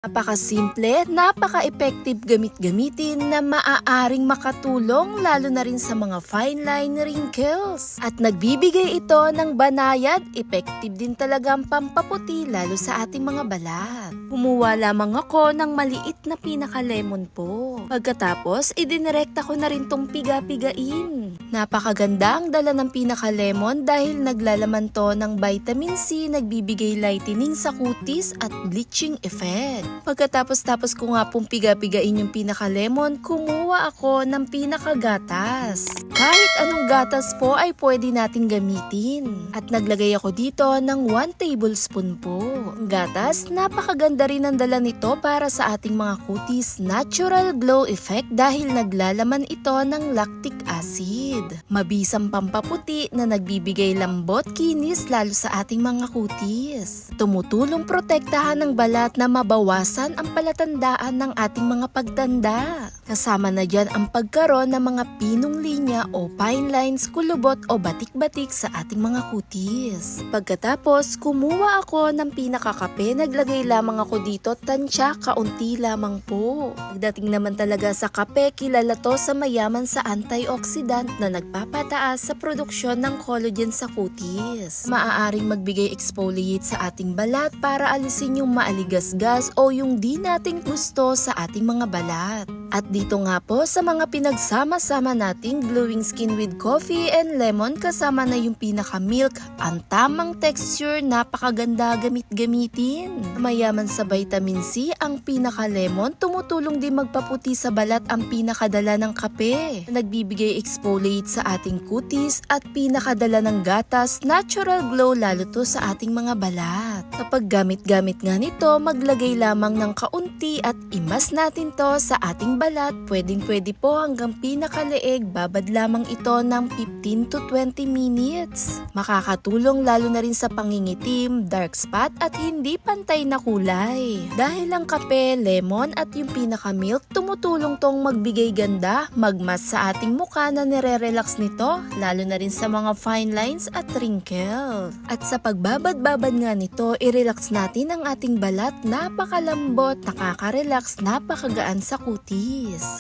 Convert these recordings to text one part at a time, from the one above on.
Napakasimple, napaka-effective gamit-gamitin na maaaring makatulong lalo na rin sa mga fine line wrinkles. At nagbibigay ito ng banayad, effective din talaga ang pampaputi lalo sa ating mga balat. Kumuha lamang ako ng maliit na pinaka-lemon po. Pagkatapos, idinirekta ko na rin tong piga-pigain. Napakaganda ang dala ng pinaka-lemon dahil naglalaman to ng vitamin C, nagbibigay lightening sa kutis at bleaching effect. Pagkatapos ko nga pong piga-pigain yung pinaka-lemon, kumuha ako ng pinaka-gatas. Kahit anong gatas po ay pwede nating gamitin. At naglagay ako dito ng 1 tablespoon po. Ang gatas, napakaganda rin ang dala nito para sa ating mga kutis. Natural glow effect dahil naglalaman ito ng lactic acid. Mabisang pampaputi na nagbibigay lambot, kinis lalo sa ating mga kutis. Tumutulong protektahan ng balat na mabawasan ang palatandaan ng ating mga pagtanda. Kasama na dyan ang pagkaroon ng mga pinong linya o fine lines, kulubot o batik-batik sa ating mga kutis. Pagkatapos, kumuha ako ng pinakakape. Naglagay lamang ako dito, tansya, kaunti lamang po. Pagdating naman talaga sa kape, kilala to sa mayaman sa antioxidant na nagpapataas sa produksyon ng collagen sa kutis. Maaaring magbigay exfoliate sa ating balat para alisin yung maaligasgas o yung di nating gusto sa ating mga balat. At dito nga po sa mga pinagsama-sama nating glowing skin with coffee and lemon, kasama na yung pinaka-milk, ang tamang texture, napakaganda gamit-gamitin. Mayaman sa vitamin C, ang pinaka-lemon, tumutulong din magpaputi sa balat ang pinakadala ng kape. Nagbibigay exfoliate sa ating kutis at pinakadala ng gatas, natural glow lalo to sa ating mga balat. Kapag gamit-gamit nga nito, maglagay lamang ng kaunti at imas natin to sa ating balat. Pwedeng-pwede po hanggang pinakaleeg, babad lamang ito ng 15 to 20 minutes. Makakatulong lalo na rin sa pangingitim, dark spot at hindi pantay na kulay. Dahil ang kape, lemon at yung pinaka-milk, tumutulong tong magbigay ganda, magmas sa ating mukha na nire-relax nito, lalo na rin sa mga fine lines at wrinkle. At sa pagbabad-babad nga nito, i-relax natin ang ating balat, napakalambot, nakaka-relax, napakagaan sa kutis.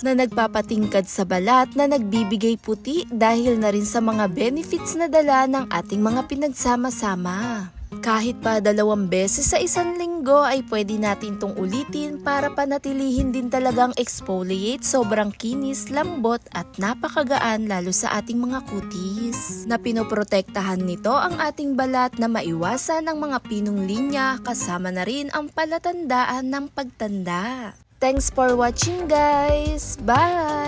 Na nagpapatingkad sa balat na nagbibigay puti dahil na rin sa mga benefits na dala ng ating mga pinagsama-sama. Kahit pa 2 beses sa isang linggo ay pwede natin itong ulitin para panatilihin din talagang exfoliate, sobrang kinis, lambot at napakagaan lalo sa ating mga kutis. Na pinoprotektahan nito ang ating balat na maiwasan ang mga pinong linya, kasama na rin ang palatandaan ng pagtanda. Thanks for watching guys! Bye!